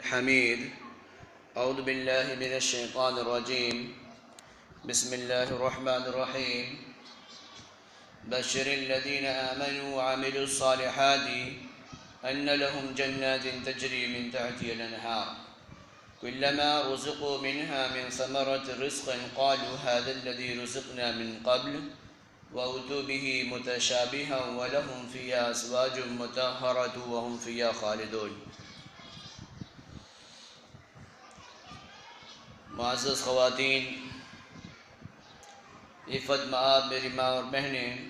حميد. أعوذ بالله من الشيطان الرجيم. بسم الله الرحمن الرحيم. بشر الذين آمنوا وعملوا الصالحات أن لهم جنات تجري من تحتها الأنهار كلما رزقوا منها من ثمرة رزق قالوا هذا الذي رزقنا من قبل وأتوا به متشابها ولهم فيها أزواج مطهرة وهم فيها خالدون. معزز خواتین، عفت مآب میری ماں اور بہنیں،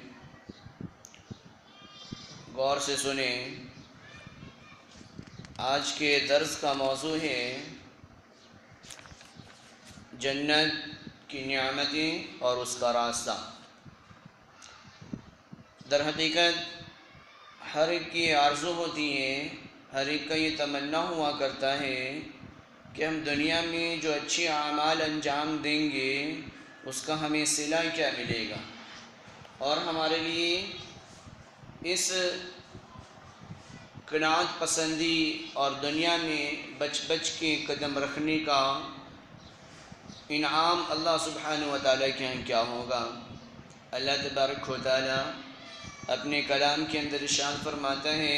غور سے سنیں. آج کے درس کا موضوع ہے جنت کی نعمتیں اور اس کا راستہ. در حقیقت ہر ایک کی آرزو ہوتی ہے، ہر ایک کا یہ تمنا ہوا کرتا ہے کہ ہم دنیا میں جو اچھی اعمال انجام دیں گے اس کا ہمیں صلہ کیا ملے گا، اور ہمارے لیے اس قناعت پسندی اور دنیا میں بچ بچ کے قدم رکھنے کا انعام اللہ سبحانہ و تعالیٰ کے یہاں کیا ہوگا. اللہ تبارک و تعالیٰ اپنے کلام کے اندر ارشاد فرماتا ہے،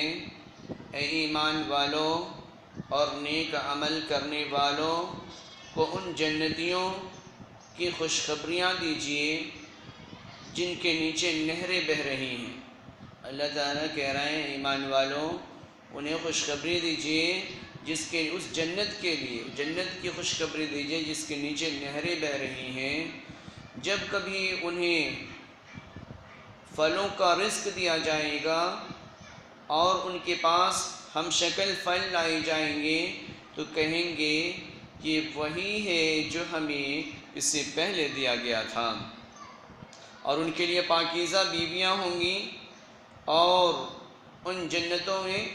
اے ایمان والو اور نیک عمل کرنے والوں کو ان جنتیوں کی خوشخبریاں دیجیے جن کے نیچے نہریں بہہ رہی ہیں. اللہ تعالیٰ کہہ رہے ہیں ایمان والوں انہیں خوشخبری دیجیے جس کے اس جنت کے لیے جنت کی خوشخبری دیجیے جس کے نیچے نہریں بہہ رہی ہیں. جب کبھی انہیں پھلوں کا رزق دیا جائے گا اور ان کے پاس ہم شکل پھل لائے جائیں گے تو کہیں گے یہ وہی ہے جو ہمیں اس سے پہلے دیا گیا تھا. اور ان کے لیے پاکیزہ بیویاں ہوں گی اور ان جنتوں میں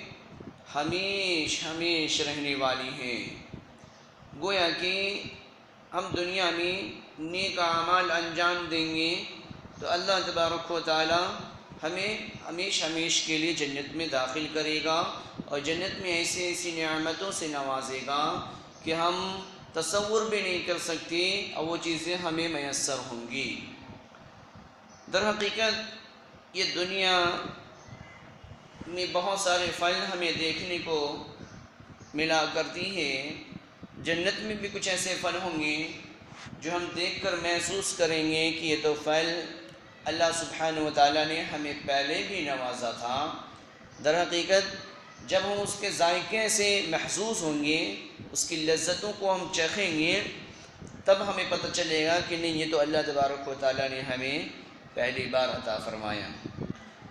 ہمیش ہمیش رہنے والی ہیں. گویا کہ ہم دنیا میں نیک اعمال انجام دیں گے تو اللہ تبارک و تعالی ہمیں ہمیش ہمیش کے لیے جنت میں داخل کرے گا اور جنت میں ایسی ایسی نعمتوں سے نوازے گا کہ ہم تصور بھی نہیں کر سکتے اور وہ چیزیں ہمیں میسر ہوں گی. در حقیقت یہ دنیا میں بہت سارے پھل ہمیں دیکھنے کو ملا کرتی ہے. جنت میں بھی کچھ ایسے پھل ہوں گے جو ہم دیکھ کر محسوس کریں گے کہ یہ تو پھل اللہ سبحانہ و تعالیٰ نے ہمیں پہلے بھی نوازا تھا. در حقیقت جب ہم اس کے ذائقے سے محظوظ ہوں گے، اس کی لذتوں کو ہم چکھیں گے، تب ہمیں پتہ چلے گا کہ نہیں یہ تو اللہ تبارک و تعالیٰ نے ہمیں پہلی بار عطا فرمایا.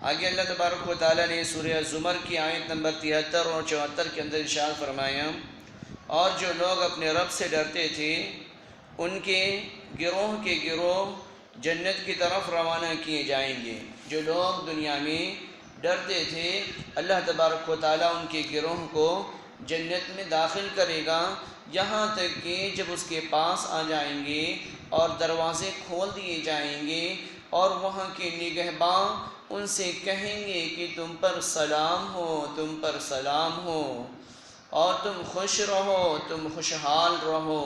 آگے اللہ تبارک و تعالیٰ نے سورہ زمر کی آیت نمبر 73 اور 74 کے اندر ارشاد فرمایا، اور جو لوگ اپنے رب سے ڈرتے تھے ان کے گروہ جنت کی طرف روانہ کیے جائیں گے. جو لوگ دنیا میں ڈرتے تھے اللہ تبارک و تعالیٰ ان کے گروہ کو جنت میں داخل کرے گا، یہاں تک کہ جب اس کے پاس آ جائیں گے اور دروازے کھول دیے جائیں گے اور وہاں کے نگہباں ان سے کہیں گے کہ تم پر سلام ہو، تم پر سلام ہو اور تم خوش رہو، تم خوشحال رہو.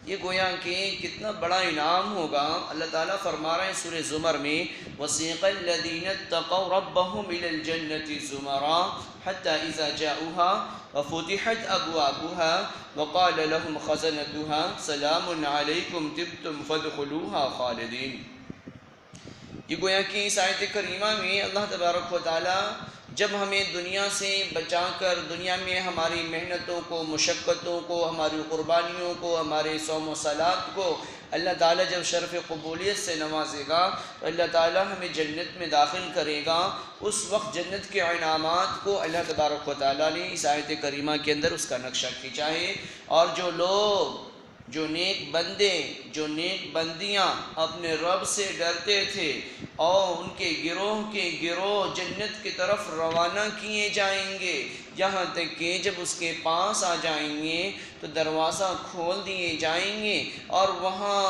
یہ گویا کہ کتنا بڑا انعام ہوگا. اللہ تعالیٰ فرما رہے ہیں سورہ زمر میں، وَسِيقَ الَّذِينَ اتَّقَوْا رَبَّهُمْ إِلَى الْجَنَّةِ زُمَرًا حَتَّى إِذَا جَاءُوهَا وَفُتِحَتْ أَبْوَابُهَا وَقَالَ لَهُمْ خَزَنَتُهَا سَلَامٌ عَلَيْكُمْ طِبْتُمْ فَادْخُلُوهَا خَالِدِينَ. یہ گویا کہ اس آیت کریمہ میں اللہ تبارک و تعالیٰ جب ہمیں دنیا سے بچا کر دنیا میں ہماری محنتوں کو، مشقتوں کو، ہماری قربانیوں کو، ہمارے صوم و صلات کو اللہ تعالیٰ جب شرف قبولیت سے نوازے گا تو اللہ تعالیٰ ہمیں جنت میں داخل کرے گا. اس وقت جنت کے انعامات کو اللہ تبارک و تعالیٰ نے اس آیت کریمہ کے اندر اس کا نقشہ کھینچا ہے. اور جو لوگ، جو نیک بندے، جو نیک بندیاں اپنے رب سے ڈرتے تھے اور ان کے گروہ جنت کی طرف روانہ کیے جائیں گے، یہاں تک کہ جب اس کے پاس آ جائیں گے تو دروازہ کھول دیے جائیں گے اور وہاں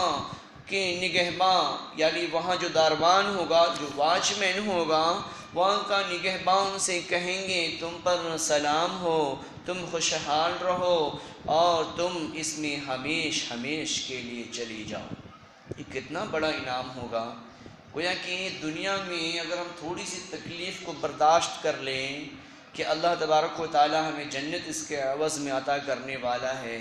کے نگہباں یعنی وہاں جو داروان ہوگا، جو واچ مین ہوگا، وہاں کا نگہبان سے کہیں گے تم پر سلام ہو، تم خوشحال رہو اور تم اس میں ہمیش ہمیش کے لیے چلی جاؤ۔ یہ کتنا بڑا انعام ہوگا۔ گویا کہ دنیا میں اگر ہم تھوڑی سی تکلیف کو برداشت کر لیں کہ اللہ تبارک و تعالی ہمیں جنت اس کے عوض میں عطا کرنے والا ہے،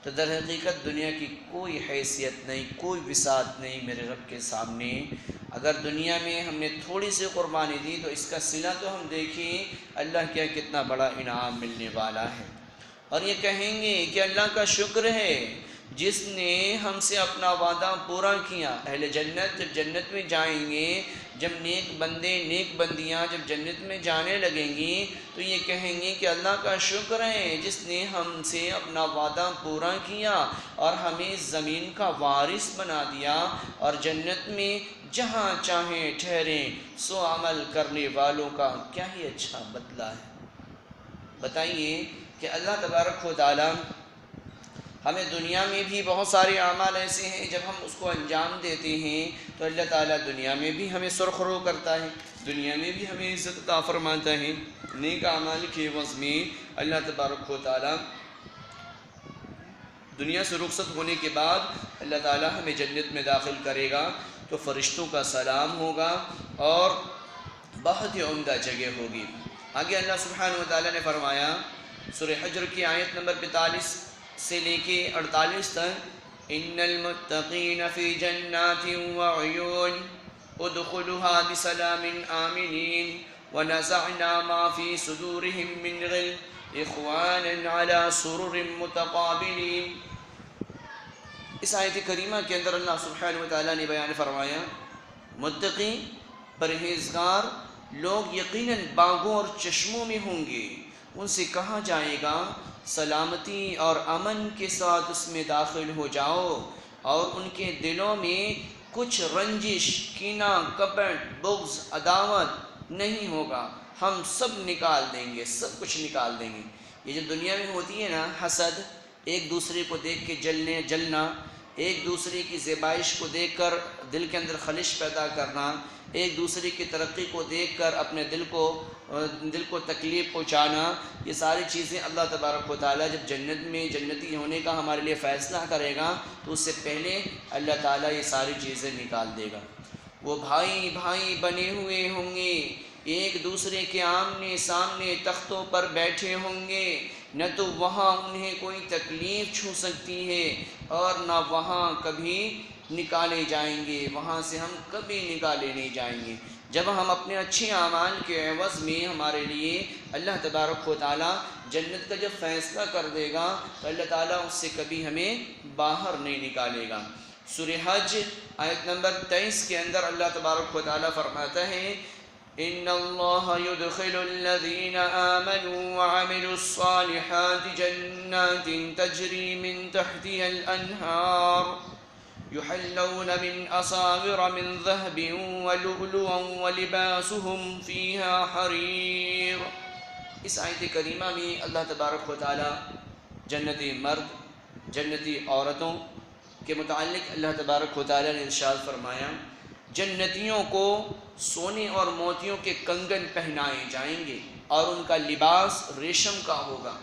تو در حقیقت دنیا کی کوئی حیثیت نہیں، کوئی وسعت نہیں میرے رب کے سامنے۔ اگر دنیا میں ہم نے تھوڑی سی قربانی دی تو اس کا صلہ تو ہم دیکھیں اللہ کیا کتنا بڑا انعام ملنے والا ہے۔ اور یہ کہیں گے کہ اللہ کا شکر ہے جس نے ہم سے اپنا وعدہ پورا کیا۔ اہل جنت جب جنت میں جائیں گے، جب نیک بندے نیک بندیاں جب جنت میں جانے لگیں گی تو یہ کہیں گے کہ اللہ کا شکر ہے جس نے ہم سے اپنا وعدہ پورا کیا اور ہمیں زمین کا وارث بنا دیا، اور جنت میں جہاں چاہیں ٹھہریں، سو عمل کرنے والوں کا کیا ہی اچھا بدلہ ہے۔ بتائیے کہ اللہ تبارک و تعالی ہمیں دنیا میں بھی بہت سارے اعمال ایسے ہیں جب ہم اس کو انجام دیتے ہیں تو اللہ تعالیٰ دنیا میں بھی ہمیں سرخرو کرتا ہے، دنیا میں بھی ہمیں عزت عطا فرماتا ہے۔ نیک اعمال کے عوض میں اللہ تبارک و تعالیٰ دنیا سے رخصت ہونے کے بعد اللہ تعالیٰ ہمیں جنت میں داخل کرے گا تو فرشتوں کا سلام ہوگا اور بہت ہی عمدہ جگہ ہوگی۔ آگے اللہ سبحانہ و تعالیٰ نے فرمایا سورہ حجر کی آیت نمبر 45 سے لے کے 48 تک، ان المتقین فی جنات وعیون ادخلوها بسلام آمنین ونزعنا ما فی صدورهم من غل اخوانا على سرر متقابلین۔ اس آیت کریمہ کے اندر اللہ سبحانہ و تعالیٰ نے بیان فرمایا متقی پرہیزگار لوگ یقیناً باغوں اور چشموں میں ہوں گے، ان سے کہا جائے گا سلامتی اور امن کے ساتھ اس میں داخل ہو جاؤ، اور ان کے دلوں میں کچھ رنجش، کینہ، کپٹ، بغض، عداوت نہیں ہوگا، ہم سب نکال دیں گے، سب کچھ نکال دیں گے۔ یہ جو دنیا میں ہوتی ہے نا حسد، ایک دوسرے کو دیکھ کے جلنا، ایک دوسرے کی زیبائش کو دیکھ کر دل کے اندر خلش پیدا کرنا، ایک دوسرے کی ترقی کو دیکھ کر اپنے دل کو تکلیف پہنچانا، یہ ساری چیزیں اللہ تبارک و تعالیٰ جب جنت میں جنتی ہونے کا ہمارے لیے فیصلہ کرے گا تو اس سے پہلے اللہ تعالیٰ یہ ساری چیزیں نکال دے گا۔ وہ بھائی بھائی بنے ہوئے ہوں گے، ایک دوسرے کے آمنے سامنے تختوں پر بیٹھے ہوں گے، نہ تو وہاں انہیں کوئی تکلیف چھو سکتی ہے اور نہ وہاں کبھی نکالے جائیں گے، وہاں سے ہم کبھی نکالے نہیں جائیں گے۔ جب ہم اپنے اچھے اعمال کے عوض میں ہمارے لیے اللہ تبارک و تعالیٰ جنت کا جب فیصلہ کر دے گا تو اللہ تعالیٰ اس سے کبھی ہمیں باہر نہیں نکالے گا۔ سورہ حج آیت نمبر 23 کے اندر اللہ تبارک و تعالیٰ فرماتا ہے ان اللہ يدخل الذین آمنوا وعملوا الصالحات جنات تجری من تحتها الانہار يحلون من أساور من ذهب ولؤلؤا ولباسهم فيها حرير۔ اس آیت کریمہ میں اللہ تبارک و تعالیٰ جنتی مرد جنتی عورتوں کے متعلق اللہ تبارک و تعالیٰ نے ارشاد فرمایا جنتیوں کو سونے اور موتیوں کے کنگن پہنائے جائیں گے اور ان کا لباس ریشم کا ہوگا۔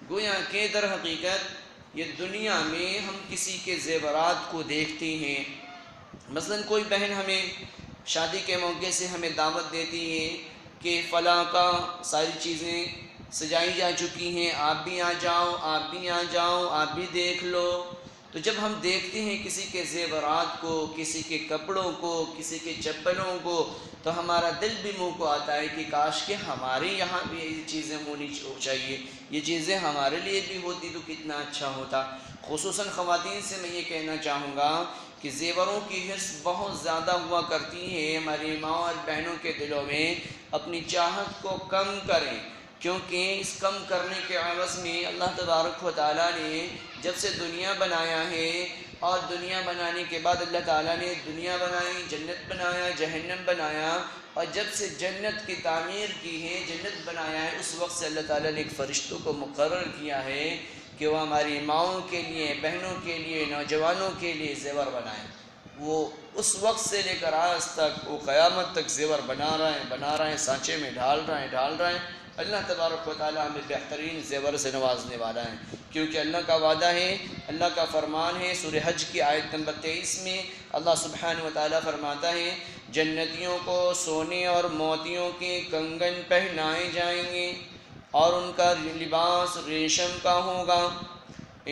گویا کہ در حقیقت یہ دنیا میں ہم کسی کے زیورات کو دیکھتے ہیں، مثلا کوئی بہن ہمیں شادی کے موقع سے ہمیں دعوت دیتی ہے کہ فلاں کا ساری چیزیں سجائی جا چکی ہیں، آپ بھی آ جاؤ، آپ بھی آ جاؤ، آپ بھی دیکھ لو۔ تو جب ہم دیکھتے ہیں کسی کے زیورات کو، کسی کے کپڑوں کو، کسی کے چپلوں کو، تو ہمارا دل بھی منہ کو آتا ہے کہ کاش کہ ہمارے یہاں بھی یہ چیزیں ہونی چاہیے، یہ چیزیں ہمارے لیے بھی ہوتی تو کتنا اچھا ہوتا۔ خصوصاً خواتین سے میں یہ کہنا چاہوں گا کہ زیوروں کی حرص بہت زیادہ ہوا کرتی ہے، ہماری ماں اور بہنوں کے دلوں میں اپنی چاہت کو کم کریں، کیونکہ اس کم کرنے کے عوض میں اللہ تبارک و تعالیٰ نے جب سے دنیا بنایا ہے اور دنیا بنانے کے بعد اللہ تعالیٰ نے دنیا بنائی، جنت بنایا، جہنم بنایا، اور جب سے جنت کی تعمیر کی ہے، جنت بنایا ہے، اس وقت سے اللہ تعالیٰ نے ایک فرشتوں کو مقرر کیا ہے کہ وہ ہماری ماؤں کے لیے، بہنوں کے لیے، نوجوانوں کے لیے زیور بنائیں۔ وہ اس وقت سے لے کر آج تک وہ قیامت تک زیور بنا رہے ہیں، سانچے میں ڈال رہے ہیں۔ اللہ تبارک و تعالی ہمیں بہترین زیور سے نوازنے والا ہے، کیونکہ اللہ کا وعدہ ہے، اللہ کا فرمان ہے۔ سورہ حج کی آیت نمبر 23 میں اللہ سبحانہ و تعالی فرماتا ہے جنتیوں کو سونے اور موتیوں کے کنگن پہنائے جائیں گے اور ان کا لباس ریشم کا ہوگا۔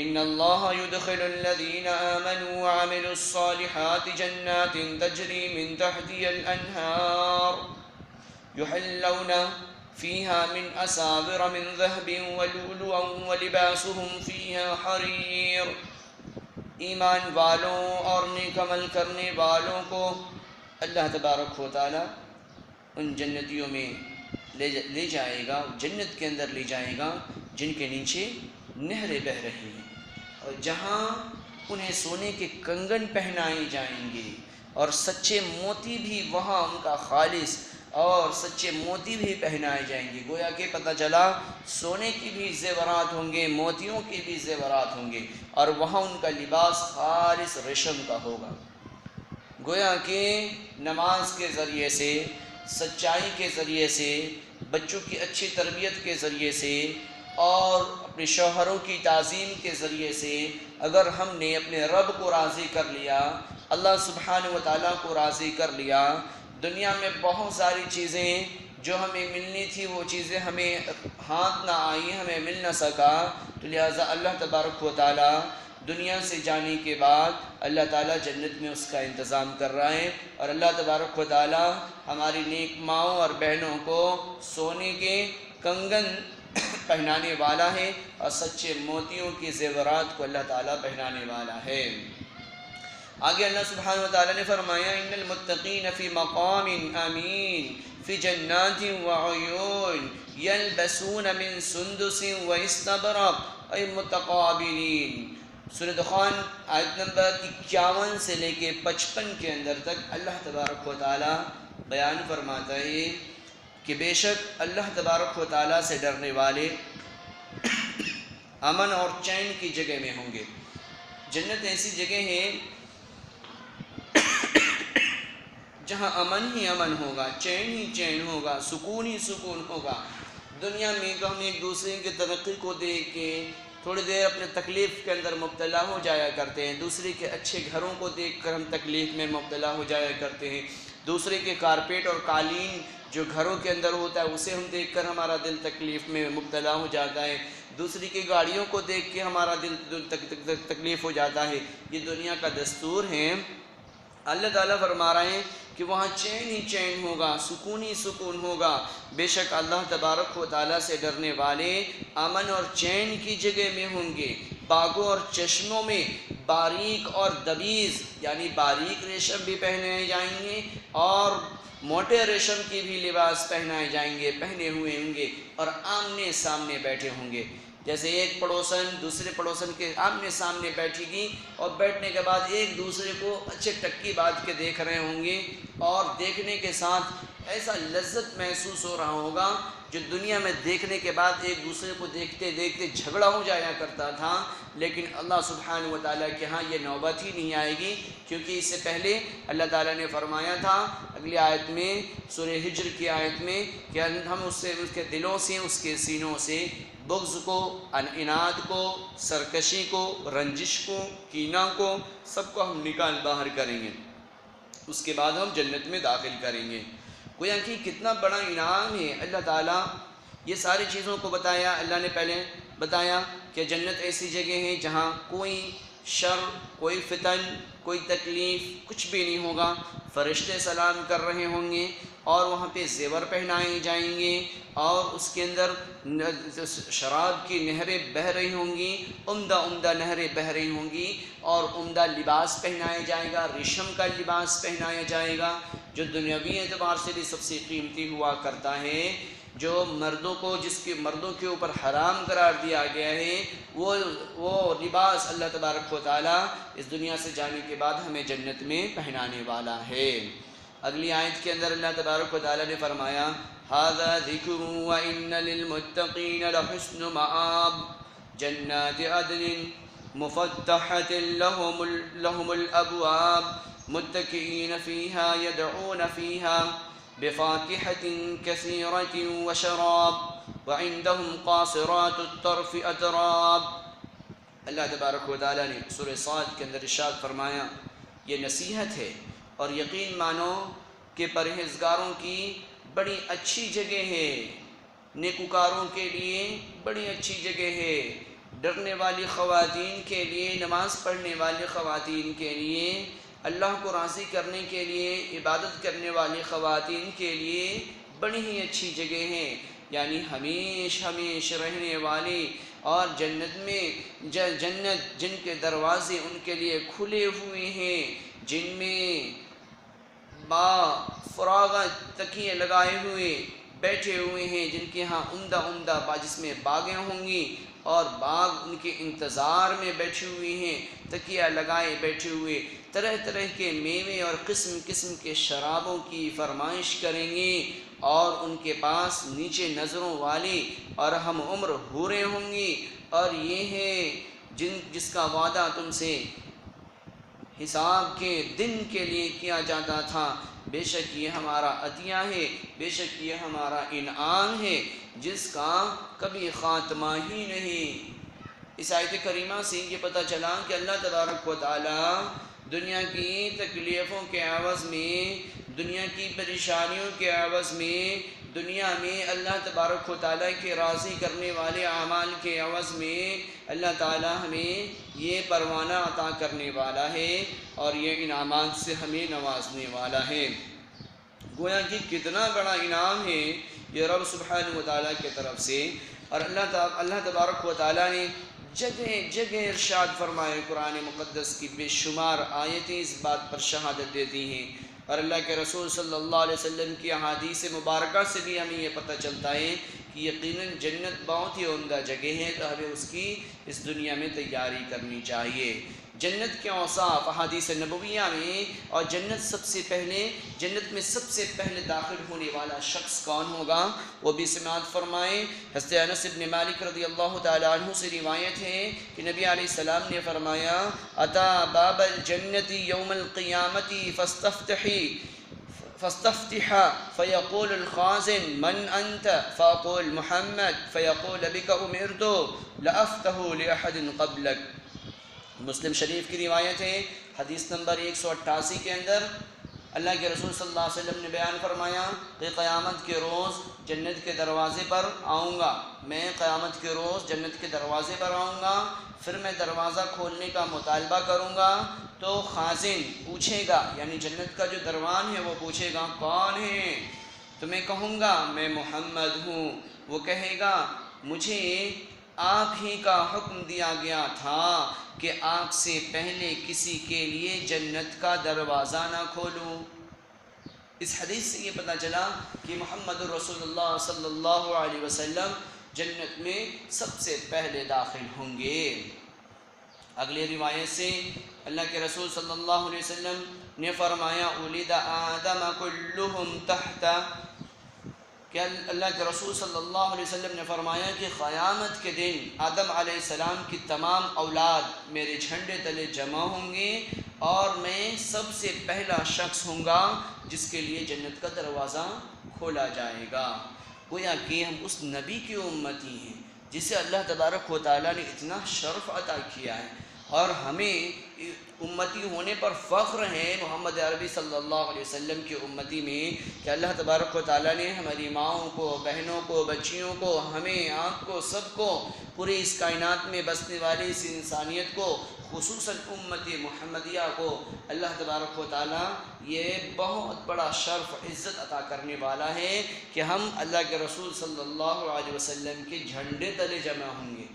ان اللہ يدخل الذین آمنوا وعملوا الصالحات جنات تجری من تحتها الانہار يحلون فيها من أساور من ذهب ولؤلؤا ولباسهم فيها حرير۔ ایمان والوں اور نیک عمل کرنے والوں کو اللہ تبارک و تعالی ان جنتیوں میں لے جائے گا، جنت کے اندر لے جائے گا جن کے نیچے نہریں بہہ رہی ہیں، اور جہاں انہیں سونے کے کنگن پہنائے جائیں گے اور سچے موتی بھی وہاں ان کا خالص اور سچے موتی بھی پہنائے جائیں گے۔ گویا کہ پتہ چلا سونے کی بھی زیورات ہوں گے، موتیوں کی بھی زیورات ہوں گے، اور وہاں ان کا لباس خالص ریشم کا ہوگا۔ گویا کہ نماز کے ذریعے سے، سچائی کے ذریعے سے، بچوں کی اچھی تربیت کے ذریعے سے اور اپنے شوہروں کی تعظیم کے ذریعے سے اگر ہم نے اپنے رب کو راضی کر لیا، اللہ سبحانہ و تعالیٰ کو راضی کر لیا، دنیا میں بہت ساری چیزیں جو ہمیں ملنی تھی وہ چیزیں ہمیں ہاتھ نہ آئی، ہمیں مل نہ سکا، تو لہٰذا اللہ تبارک و تعالیٰ دنیا سے جانے کے بعد اللہ تعالیٰ جنت میں اس کا انتظام کر رہا ہے، اور اللہ تبارک و تعالیٰ ہماری نیک ماؤں اور بہنوں کو سونے کے کنگن پہنانے والا ہے اور سچے موتیوں کی زیورات کو اللہ تعالیٰ پہنانے والا ہے۔ آگے اللہ سبحانہ و تعالیٰ نے فرمایا ان المتقین فی مقام امین فی جنات وعیون یلبسون من سندس واستبرق ای متقابلین۔ سورہ دخان آیت نمبر 51 سے لے کے 55 کے اندر تک اللہ تبارک و تعالیٰ بیان فرماتا ہے کہ بے شک اللہ تبارک و تعالیٰ سے ڈرنے والے امن اور چین کی جگہ میں ہوں گے۔ جنت ایسی جگہ ہے جہاں امن ہی امن ہوگا، چین ہی چین ہوگا، سکون ہی سکون ہوگا۔ دنیا میں تو ہم ایک دوسرے کی ترقی کو دیکھ کے تھوڑی دیر اپنے تکلیف کے اندر مبتلا ہو جایا کرتے ہیں، دوسرے کے اچھے گھروں کو دیکھ کر ہم تکلیف میں مبتلا ہو جایا کرتے ہیں، دوسرے کے کارپیٹ اور قالین جو گھروں کے اندر ہوتا ہے اسے ہم دیکھ کر ہمارا دل تکلیف میں مبتلا ہو جاتا ہے، دوسری کی گاڑیوں کو دیکھ کے ہمارا دل تکلیف ہو جاتا ہے۔ یہ دنیا کا دستور ہے۔ اللہ تعالیٰ فرما رہے ہیں کہ وہاں چین ہی چین ہوگا، سکون ہی سکون ہوگا۔ بے شک اللہ تبارک و تعالیٰ سے ڈرنے والے امن اور چین کی جگہ میں ہوں گے۔ باغوں اور چشموں میں باریک اور دبیز یعنی باریک ریشم بھی پہنے جائیں گے اور موٹے ریشم کی بھی لباس پہنائے جائیں گے، پہنے ہوئے ہوں گے، اور آمنے سامنے بیٹھے ہوں گے۔ جیسے ایک پڑوسن دوسرے پڑوسن کے آمنے سامنے بیٹھے گی اور بیٹھنے کے بعد ایک دوسرے کو اچھے ٹکی بات کے دیکھ رہے ہوں گے، اور دیکھنے کے ساتھ ایسا لذت محسوس ہو رہا ہوگا جو دنیا میں دیکھنے کے بعد ایک دوسرے کو دیکھتے دیکھتے جھگڑا ہو جایا کرتا تھا، لیکن اللہ سبحانہ و تعالیٰ کے ہاں یہ نوبت ہی نہیں آئے گی، کیونکہ اس سے پہلے اللہ تعالیٰ نے فرمایا تھا اگلی آیت میں، سورہ ہجر کی آیت میں، کہ ہم اس کے دلوں سے، اس کے سینوں سے بغض کو، اناد کو، سرکشی کو، رنجش کو، کینہ کو، سب کو ہم نکال باہر کریں گے، اس کے بعد ہم جنت میں داخل کریں گے۔ گویا کہ کتنا بڑا انعام ہے۔ اللہ تعالیٰ یہ ساری چیزوں کو بتایا۔ اللہ نے پہلے بتایا کہ جنت ایسی جگہ ہے جہاں کوئی شر، کوئی فتن، کوئی تکلیف کچھ بھی نہیں ہوگا، فرشتے سلام کر رہے ہوں گے، اور وہاں پہ زیور پہنائے جائیں گے، اور اس کے اندر شراب کی نہریں بہہ رہی ہوں گی، عمدہ عمدہ نہریں بہہ رہی ہوں گی، اور عمدہ لباس پہنایا جائے گا، ریشم کا لباس پہنایا جائے گا جو دنیاوی اعتبار سے بھی سب سے قیمتی ہوا کرتا ہے، جو مردوں کو، جس کے مردوں کے اوپر حرام قرار دیا گیا ہے، وہ لباس اللہ تبارک و تعالیٰ اس دنیا سے جانے کے بعد ہمیں جنت میں پہنانے والا ہے۔ اگلی آیت کے اندر اللہ تبارک و تعالیٰ نے فرمایا ھذا ذکر وان للمتقین لحسن مآب جنات عدن مفتحۃ لهم الابواب متكئين فيها يدعون فيها بفاكهة كثيرة وشراب وعندهم قاصرات الطرف أتراب۔ اللہ تبارک و تعالیٰ نے سورہ صاد کے اندر ارشاد فرمایا یہ نصیحت ہے اور یقین مانو کہ پرہیزگاروں کی بڑی اچھی جگہ ہے، نیکوکاروں کے لیے بڑی اچھی جگہ ہے، ڈرنے والی خواتین کے لیے، نماز پڑھنے والی خواتین کے لیے، اللہ کو راضی کرنے کے لیے عبادت کرنے والی خواتین کے لیے بڑی ہی اچھی جگہ ہے، یعنی ہمیشہ رہنے والی، اور جنت میں جنت جن کے دروازے ان کے لیے کھلے ہوئے ہیں، جن میں با فراغت تکیے لگائے ہوئے بیٹھے ہوئے ہیں، جن کے ہاں عمدہ جس میں باغیں ہوں گی اور باغ ان کے انتظار میں بیٹھے ہوئے ہیں، تکیہ لگائے بیٹھے ہوئے، طرح طرح کے میوے اور قسم قسم کے شرابوں کی فرمائش کریں گے، اور ان کے پاس نیچے نظروں والی اور ہم عمر حوریں ہوں گی، اور یہ ہے جس کا وعدہ تم سے حساب کے دن کے لیے کیا جاتا تھا، بے شک یہ ہمارا عطیہ ہے، بے شک یہ ہمارا انعام ہے جس کا کبھی خاتمہ ہی نہیں۔ اس آیت کریمہ سے یہ پتہ چلا کہ اللہ تبارک و تعالیٰ دنیا کی تکلیفوں کے عوض میں، دنیا کی پریشانیوں کے عوض میں، دنیا میں اللہ تبارک و تعالیٰ کے راضی کرنے والے اعمال کے عوض میں اللہ تعالیٰ ہمیں یہ پروانہ عطا کرنے والا ہے اور یہ انعامات سے ہمیں نوازنے والا ہے۔ گویا کہ کتنا بڑا انعام ہے یہ رب سبحانہ و تعالیٰ کی طرف سے، اور اللہ تبارک و تعالیٰ نے جگہ جگہ ارشاد فرمائے، قرآن مقدس کی بے شمار آیتیں اس بات پر شہادت دیتی ہیں، اور اللہ کے رسول صلی اللہ علیہ وسلم کی احادیث مبارکہ سے بھی ہمیں یہ پتہ چلتا ہے کہ یقیناً جنت بہت ہی عمدہ جگہ ہے، تو ہمیں اس کی اس دنیا میں تیاری کرنی چاہیے۔ جنت کے اوصاف احادیث نبویہ میں، اور جنت میں سب سے پہلے داخل ہونے والا شخص کون ہوگا وہ بھی سماعت فرمائیں۔ حضرت انس بن مالک رضی اللہ تعالیٰ عنہ سے روایت ہے کہ نبی علیہ السلام نے فرمایا اتا باب الجنت یوم القیامت فاستفتح فیقول الخازن من انت فاقول محمد فیقول بک امرت لافتح لاحد قبلک۔ مسلم شریف کی روایت ہے، حدیث نمبر 188 کے اندر اللہ کے رسول صلی اللہ علیہ وسلم نے بیان فرمایا کہ قیامت کے روز جنت کے دروازے پر آؤں گا، میں قیامت کے روز جنت کے دروازے پر آؤں گا، پھر میں دروازہ کھولنے کا مطالبہ کروں گا تو خازن پوچھے گا، یعنی جنت کا جو دروان ہے وہ پوچھے گا کون ہے، تو میں کہوں گا میں محمد ہوں، وہ کہے گا مجھے آپ ہی کا حکم دیا گیا تھا کہ آپ سے پہلے کسی کے لیے جنت کا دروازہ نہ کھولوں۔ اس حدیث سے یہ پتہ چلا کہ محمد رسول اللہ صلی اللہ علیہ وسلم جنت میں سب سے پہلے داخل ہوں گے۔ اگلی روایت سے اللہ کے رسول صلی اللہ علیہ وسلم نے فرمایا اولد آدم کلہم تحت، کہ اللہ کے رسول صلی اللہ علیہ وسلم نے فرمایا کہ قیامت کے دن آدم علیہ السلام کی تمام اولاد میرے جھنڈے تلے جمع ہوں گے، اور میں سب سے پہلا شخص ہوں گا جس کے لیے جنت کا دروازہ کھولا جائے گا۔ گویا کہ ہم اس نبی کی امتی ہیں جسے اللہ تبارک و تعالیٰ نے اتنا شرف عطا کیا ہے، اور ہمیں امتی ہونے پر فخر ہے محمد عربی صلی اللہ علیہ وسلم کی امتی میں، کہ اللہ تبارک و تعالیٰ نے ہماری ماؤں کو، بہنوں کو، بچیوں کو، ہمیں، آپ کو، سب کو، پوری اس کائنات میں بسنے والی اس انسانیت کو، خصوصاً امتی محمدیہ کو اللہ تبارک و تعالیٰ یہ بہت بڑا شرف عزت عطا کرنے والا ہے کہ ہم اللہ کے رسول صلی اللہ علیہ وسلم کے جھنڈے تلے جمع ہوں گے۔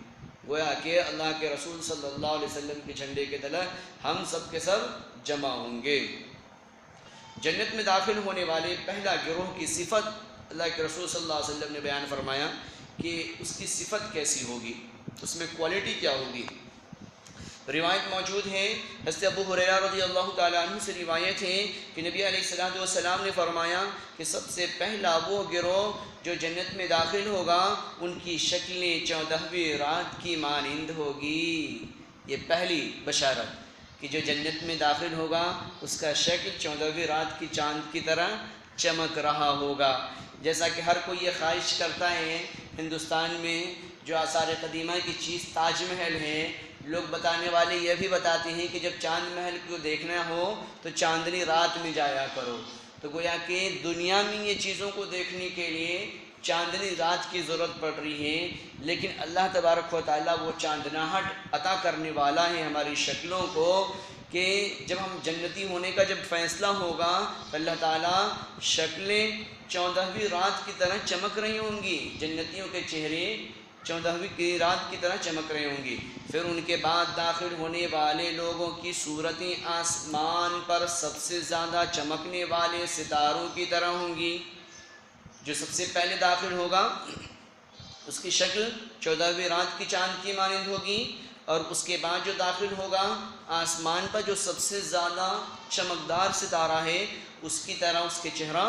گویا کہ اللہ کے رسول صلی اللہ علیہ وسلم کے جھنڈے کے تلے ہم سب کے سب جمع ہوں گے۔ جنت میں داخل ہونے والے پہلا گروہ کی صفت اللہ کے رسول صلی اللہ علیہ وسلم نے بیان فرمایا کہ اس کی صفت کیسی ہوگی، اس میں کوالٹی کیا ہوگی۔ روایت موجود ہے، حضرت ابو ہریرہ رضی اللہ تعالیٰ عنہ سے روایت ہے کہ نبی علیہ السلام نے فرمایا کہ سب سے پہلا وہ گروہ جو جنت میں داخل ہوگا ان کی شکلیں 14ویں رات کی مانند ہوگی۔ یہ پہلی بشارت۔ کہ جو جنت میں داخل ہوگا اس کا شکل 14ویں رات کی چاند کی طرح چمک رہا ہوگا۔ جیسا کہ ہر کوئی یہ خواہش کرتا ہے، ہندوستان میں جو آثار قدیمہ کی چیز تاج محل ہے، لوگ بتانے والے یہ بھی بتاتے ہیں کہ جب چاند محل کو دیکھنا ہو تو چاندنی رات میں جایا کرو۔ تو گویا کہ دنیا میں یہ چیزوں کو دیکھنے کے لیے چاندنی رات کی ضرورت پڑ رہی ہے، لیکن اللہ تبارک و تعالیٰ وہ چاندناہٹ عطا کرنے والا ہے ہماری شکلوں کو، کہ جب ہم جنتی ہونے کا جب فیصلہ ہوگا تو اللہ تعالیٰ شکلیں 14ویں رات کی طرح چمک رہی ہوں گی، جنتیوں کے چہرے 14ویں کی رات کی طرح چمک رہے ہوں گی۔ پھر ان کے بعد داخل ہونے والے لوگوں کی صورتیں آسمان پر سب سے زیادہ چمکنے والے ستاروں کی طرح ہوں گی۔ جو سب سے پہلے داخل ہوگا اس کی شکل 14ویں رات کی چاند کی مانند ہوگی، اور اس کے بعد جو داخل ہوگا آسمان پر جو سب سے زیادہ چمکدار ستارہ ہے اس کی طرح اس کے چہرہ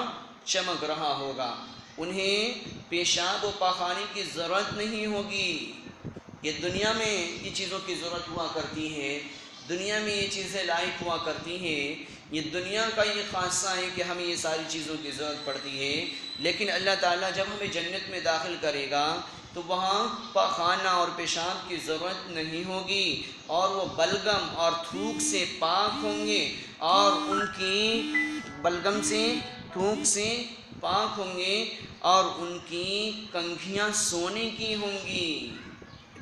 چمک رہا ہوگا۔ انہیں پیشاب و پاخانے کی ضرورت نہیں ہوگی۔ یہ دنیا میں یہ چیزوں کی ضرورت ہوا کرتی ہے، دنیا میں یہ چیزیں لائق ہوا کرتی ہیں، یہ دنیا کا یہ خاصہ ہے کہ ہمیں یہ ساری چیزوں کی ضرورت پڑتی ہے، لیکن اللہ تعالیٰ جب ہمیں جنت میں داخل کرے گا تو وہاں پاخانہ اور پیشاب کی ضرورت نہیں ہوگی، اور وہ بلغم اور تھوک سے پاک ہوں گے، اور ان کی بلغم سے تھوک سے پاک ہوں گے، اور ان کی کنگھیاں سونے کی ہوں گی۔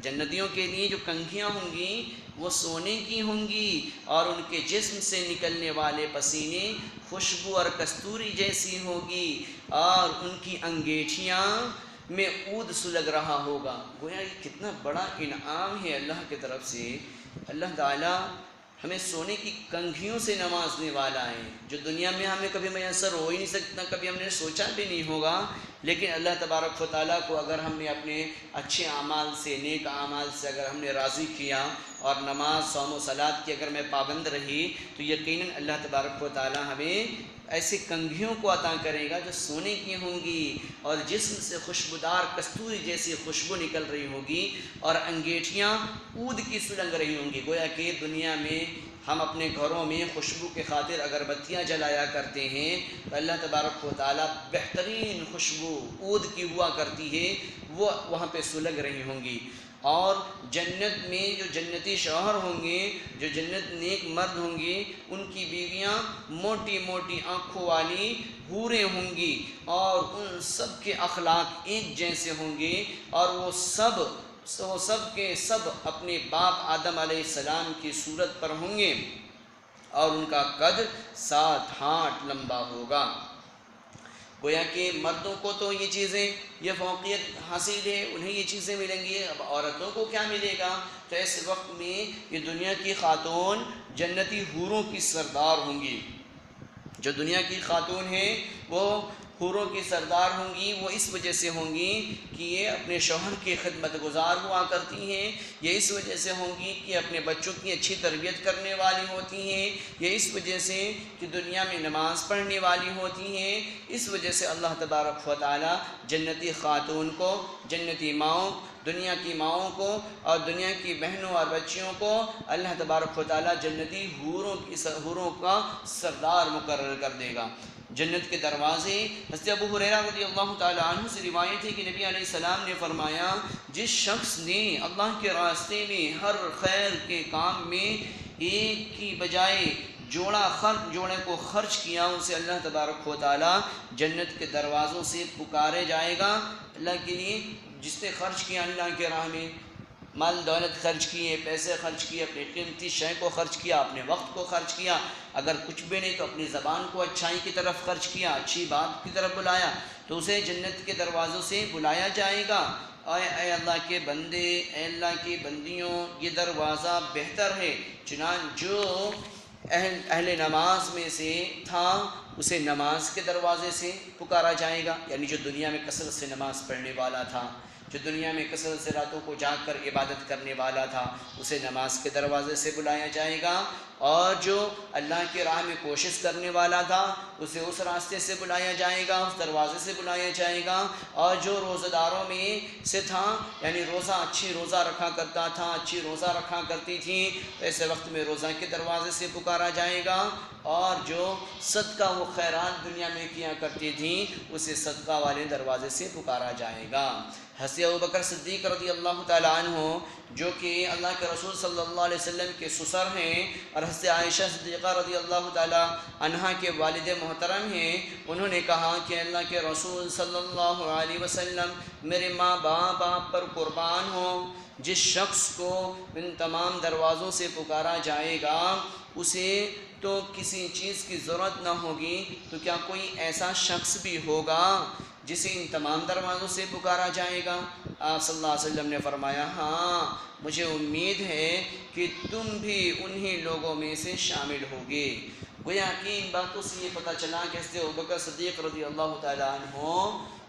جنتیوں کے لیے جو کنگھیاں ہوں گی وہ سونے کی ہوں گی، اور ان کے جسم سے نکلنے والے پسینے خوشبو اور کستوری جیسی ہوگی، اور ان کی انگیٹھیاں میں عود سلگ رہا ہوگا۔ گویا یہ کتنا بڑا انعام ہے اللہ کی طرف سے۔ اللہ تعالیٰ ہمیں سونے کی کنگھیوں سے نوازنے والا ہے، جو دنیا میں ہمیں کبھی میسر ہو ہی نہیں سکتا، کبھی ہم نے سوچا بھی نہیں ہوگا، لیکن اللہ تبارک و تعالیٰ کو اگر ہم نے اپنے اچھے اعمال سے، نیک اعمال سے اگر ہم نے راضی کیا، اور نماز، صوم و صلاۃ کی اگر میں پابند رہی، تو یقیناً اللہ تبارک و تعالیٰ ہمیں ایسی کنگھیوں کو عطا کرے گا جو سونے کی ہوں گی، اور جسم سے خوشبودار کستوری جیسی خوشبو نکل رہی ہوگی، اور انگیٹھیاں عود کی سلنگ رہی ہوں گی۔ گویا کہ دنیا میں ہم اپنے گھروں میں خوشبو کے خاطر اگربتیاں جلایا کرتے ہیں، تو اللہ تبارک و تعالیٰ بہترین خوشبو عود کی ہوا کرتی ہے وہ وہاں پہ سلگ رہی ہوں گی۔ اور جنت میں جو جنتی شوہر ہوں گے، جو جنت نیک مرد ہوں گے، ان کی بیویاں موٹی موٹی آنکھوں والی حوریں ہوں گی، اور ان سب کے اخلاق ایک جیسے ہوں گے، اور وہ سب کے سب اپنے باپ آدم علیہ السلام کی صورت پر ہوں گے، اور ان کا قد 7 ہاتھ لمبا ہوگا۔ گویا کہ مردوں کو تو یہ چیزیں، یہ فوقیت حاصل ہے، انہیں یہ چیزیں ملیں گی، اب عورتوں کو کیا ملے گا؟ تو ایسے وقت میں یہ دنیا کی خاتون جنتی حوروں کی سردار ہوں گی۔ جو دنیا کی خاتون ہیں وہ حوروں کی سردار ہوں گی، وہ اس وجہ سے ہوں گی کہ یہ اپنے شوہر کی خدمت گزار ہوا کرتی ہیں، یہ اس وجہ سے ہوں گی کہ اپنے بچوں کی اچھی تربیت کرنے والی ہوتی ہیں، یہ اس وجہ سے کہ دنیا میں نماز پڑھنے والی ہوتی ہیں۔ اس وجہ سے اللہ تبارک و تعالیٰ جنتی خاتون کو، جنتی ماؤں، دنیا کی ماؤں کو اور دنیا کی بہنوں اور بچیوں کو اللہ تبارک و تعالیٰ جنتی حوروں کا سردار مقرر کر دے گا۔ جنت کے دروازے، حضرت ابو ہریرہ رضی اللہ تعالیٰ عنہ سے روایت ہے کہ نبی علیہ السلام نے فرمایا، جس شخص نے اللہ کے راستے میں ہر خیر کے کام میں ایک کی بجائے جوڑے کو خرچ کیا، اسے اللہ تبارک و تعالیٰ جنت کے دروازوں سے پکارے جائے گا۔ اللہ کے لیے جس نے خرچ کیا، اللہ کے راہ میں مال دولت خرچ کیے، پیسے خرچ کیے، اپنی قیمتی شے کو خرچ کیا، اپنے وقت کو خرچ کیا، اگر کچھ بھی نہیں تو اپنی زبان کو اچھائی کی طرف خرچ کیا، اچھی بات کی طرف بلایا، تو اسے جنت کے دروازوں سے بلایا جائے گا۔ اے اللہ کے بندے، اے اللہ کی بندیوں، یہ دروازہ بہتر ہے، چنانچہ جو اہل نماز میں سے تھا اسے نماز کے دروازے سے پکارا جائے گا، یعنی جو دنیا میں کثرت سے نماز پڑھنے والا تھا، جو دنیا میں کثرت سے راتوں کو جاگ کر عبادت کرنے والا تھا اسے نماز کے دروازے سے بلایا جائے گا، اور جو اللہ کی راہ میں کوشش کرنے والا تھا اسے اس راستے سے بلایا جائے گا، اس دروازے سے بلایا جائے گا، اور جو روزہ داروں میں سے تھا یعنی اچھی روزہ رکھا کرتا تھا، اچھی روزہ رکھا کرتی تھی، تو ایسے وقت میں روزہ کے دروازے سے پکارا جائے گا، اور جو صدقہ و خیرات دنیا میں کیا کرتی تھیں اسے صدقہ والے دروازے سے پکارا جائے گا۔ حضرت ابوبکر صدیق رضی اللہ تعالیٰ عنہ جو کہ اللہ کے رسول صلی اللہ علیہ وسلم کے سسر ہیں، اور حضرت عائشہ صدیقہ رضی اللہ تعالیٰ عنہا کے والد محترم ہیں، انہوں نے کہا کہ اللہ کے رسول صلی اللہ علیہ وسلم میرے ماں باپ آپ پر قربان ہوں، جس شخص کو ان تمام دروازوں سے پکارا جائے گا اسے تو کسی چیز کی ضرورت نہ ہوگی، تو کیا کوئی ایسا شخص بھی ہوگا جسے ان تمام دروازوں سے پکارا جائے گا؟ آپ صلی اللہ علیہ وسلم نے فرمایا ہاں، مجھے امید ہے کہ تم بھی انہی لوگوں میں سے شامل ہوگے۔ گویا کہ ان باتوں سے یہ پتہ چلا کہ حضرت ابوبکر صدیق رضی اللہ تعالیٰ عنہ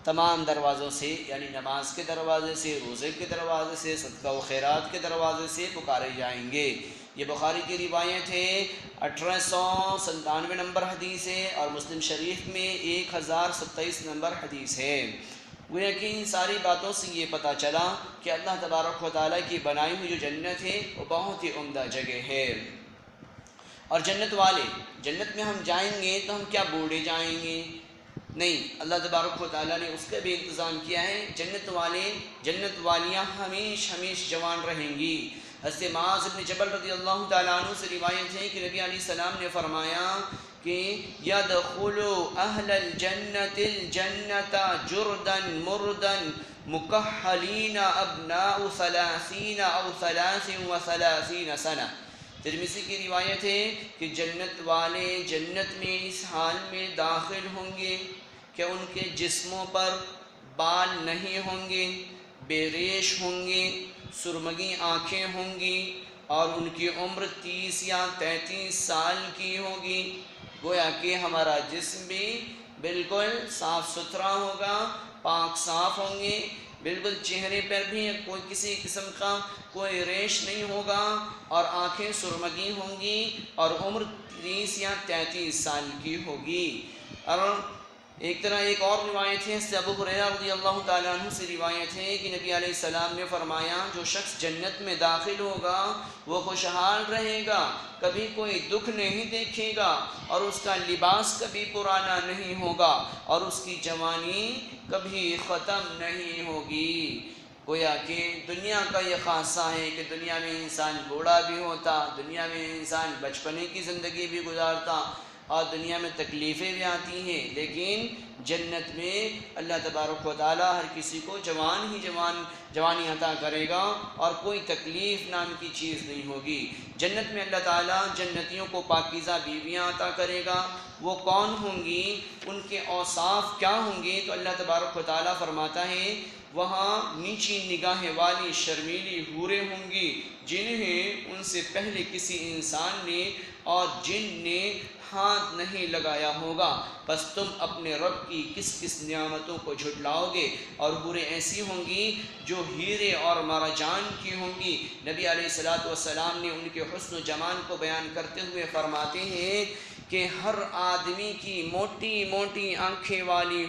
تمام دروازوں سے یعنی نماز کے دروازے سے، روزے کے دروازے سے، صدقہ و خیرات کے دروازے سے پکارے جائیں گے۔ یہ بخاری کی روایت ہے، 1897 نمبر حدیث ہے، اور مسلم شریف میں 1027 نمبر حدیث ہے۔ گویا کہ ان ساری باتوں سے یہ پتہ چلا کہ اللہ تبارک و تعالیٰ کی بنائی ہوئی جو جنت ہے وہ بہت ہی عمدہ جگہ ہے، اور جنت والے، جنت میں ہم جائیں گے تو ہم کیا بوڑھے جائیں گے؟ نہیں، اللہ تبارک و تعالیٰ نے اس کا بھی انتظام کیا ہے، جنت والے، جنت والیاں ہمیش جوان رہیں گی۔ حضرت معاذ بن جبل رضی اللہ تعالیٰ عنہ سے روایت ہے کہ نبی علیہ السلام نے فرمایا کہ يَدْخُلُ أَهْلَ الْجَنَّةِ الْجَنَّةَ جُرْدًا مُرْدًا مُكَحَّلِينَ أَبْنَاءُ 30 أو 33 سنة۔ ترمذی کی روایت ہے کہ جنت والے جنت میں اس حال میں داخل ہوں گے کہ ان کے جسموں پر بال نہیں ہوں گے، بے ریش ہوں گے، سرمگی آنکھیں ہوں گی، اور ان کی عمر 30 یا 33 سال کی ہوگی۔ گویا کہ ہمارا جسم بھی بالکل صاف ستھرا ہوگا، پاک صاف ہوں گے، بالکل چہرے پر بھی کوئی کسی قسم کا کوئی ریش نہیں ہوگا، اور آنکھیں سرمگی ہوں گی، اور عمر 30 یا 33 سال کی ہوگی۔ اور ایک اور روایت ہے، ابو ہریرہ رضی اللہ تعالیٰ عنہ سے روایت ہے کہ نبی علیہ السلام نے فرمایا جو شخص جنت میں داخل ہوگا وہ خوشحال رہے گا، کبھی کوئی دکھ نہیں دیکھے گا، اور اس کا لباس کبھی پرانا نہیں ہوگا، اور اس کی جوانی کبھی ختم نہیں ہوگی۔ گویا کہ دنیا کا یہ خاصہ ہے کہ دنیا میں انسان بوڑھا بھی ہوتا، دنیا میں انسان بچپنے کی زندگی بھی گزارتا، اور دنیا میں تکلیفیں بھی آتی ہیں، لیکن جنت میں اللہ تبارک و تعالیٰ ہر کسی کو جوانی عطا کرے گا، اور کوئی تکلیف نام کی چیز نہیں ہوگی۔ جنت میں اللہ تعالیٰ جنتیوں کو پاکیزہ بیویاں عطا کرے گا۔ وہ کون ہوں گی، ان کے اوصاف کیا ہوں گے؟ تو اللہ تبارک و تعالیٰ فرماتا ہے وہاں نیچی نگاہیں والی شرمیلی حوریں ہوں گی جنہیں ان سے پہلے کسی انسان نے اور جن نے ہاتھ نہیں لگایا ہوگا، بس تم اپنے رب کی کس کس نعمتوں کو جھٹلاؤ گے۔ اور حوریں ایسی ہوں گی جو ہیرے اور مرجان کی ہوں گی۔ نبی علیہ السلام نے ان کے حسن و جمال کو بیان کرتے ہوئے فرماتے ہیں کہ ہر آدمی کی موٹی موٹی آنکھیں والی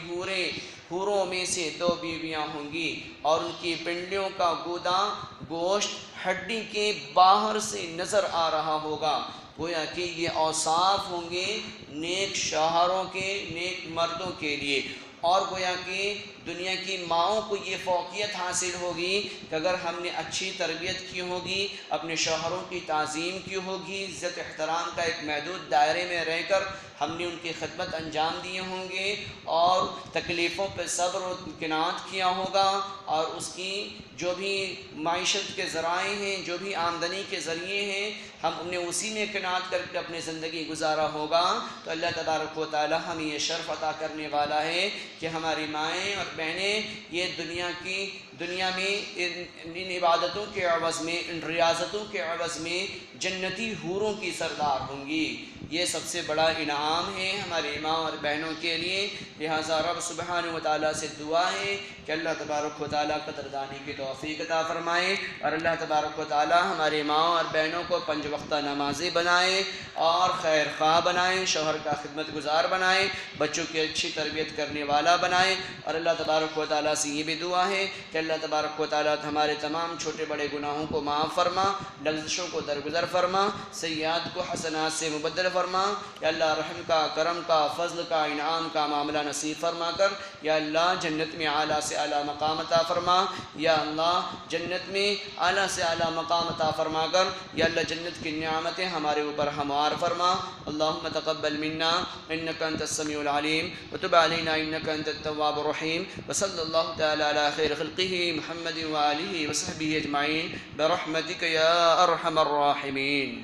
حوروں میں سے 2 بیویاں ہوں گی، اور ان کی پنڈلیوں کا گودا گوشت ہڈی کے باہر سے نظر آ رہا ہوگا۔ گویا کہ یہ اوصاف ہوں گے نیک شوہروں کے، نیک مردوں کے لیے، اور گویا کہ دنیا کی ماؤں کو یہ فوقیت حاصل ہوگی کہ اگر ہم نے اچھی تربیت کی ہوگی، اپنے شوہروں کی تعظیم کی ہوگی، عزت احترام کا ایک محدود دائرے میں رہ کر ہم نے ان کی خدمت انجام دیے ہوں گے، اور تکلیفوں پہ صبر و کناعت کیا ہوگا، اور اس کی جو بھی معیشت کے ذرائع ہیں، جو بھی آمدنی کے ذریعے ہیں، ہم نے اسی میں قناعت کر کے اپنی زندگی گزارا ہوگا، تو اللہ تبارک و تعالی ہمیں یہ شرف عطا کرنے والا ہے کہ ہماری مائیں اور بہنیں یہ دنیا میں ان عبادتوں کے عوض میں، ان ریاضتوں کے عوض میں جنتی حوروں کی سردار ہوں گی۔ یہ سب سے بڑا انعام ہے ہمارے ماں اور بہنوں کے لیے۔ لہٰذا رب سبحانہ و تعالیٰ سے دعا ہے کہ اللہ تبارک و تعالیٰ قدردانی کی توفیق عطا فرمائے، اور اللہ تبارک و تعالیٰ ہمارے ماں اور بہنوں کو 5 وقتہ نمازی بنائے اور خیر خواہ بنائے، شوہر کا خدمت گزار بنائے، بچوں کی اچھی تربیت کرنے والا بنائے۔ اور اللہ تبارک و تعالیٰ سے یہ بھی دعا ہے کہ اللہ تبارک و تعالیٰ ہمارے تمام چھوٹے بڑے گناہوں کو معاف فرما، لغزشوں کو درگزر فرما، سیئات کو حسنات سے مبدل فرما۔ یا اللہ رحم کا، کرم کا، فضل کا، انعام کا معاملہ نصیب فرما کر یا اللہ جنت میں اعلیٰ سے اعلیٰ مقام عطا فرما۔ یا اللہ جنت میں اعلیٰ سے اعلیٰ مقام عطا فرما کر یا اللہ جنت کی نعمتیں ہمارے اوپر ہموار فرما۔ اللہم تقبل منا انک انت السمیع العلیم وتب علینا انک انت التواب الرحیم، وصلی اللہ تعالی علی خیر خلقہ محمد وآلہ وصحبہ اجمعین برحمتک یا ارحم الراحمین۔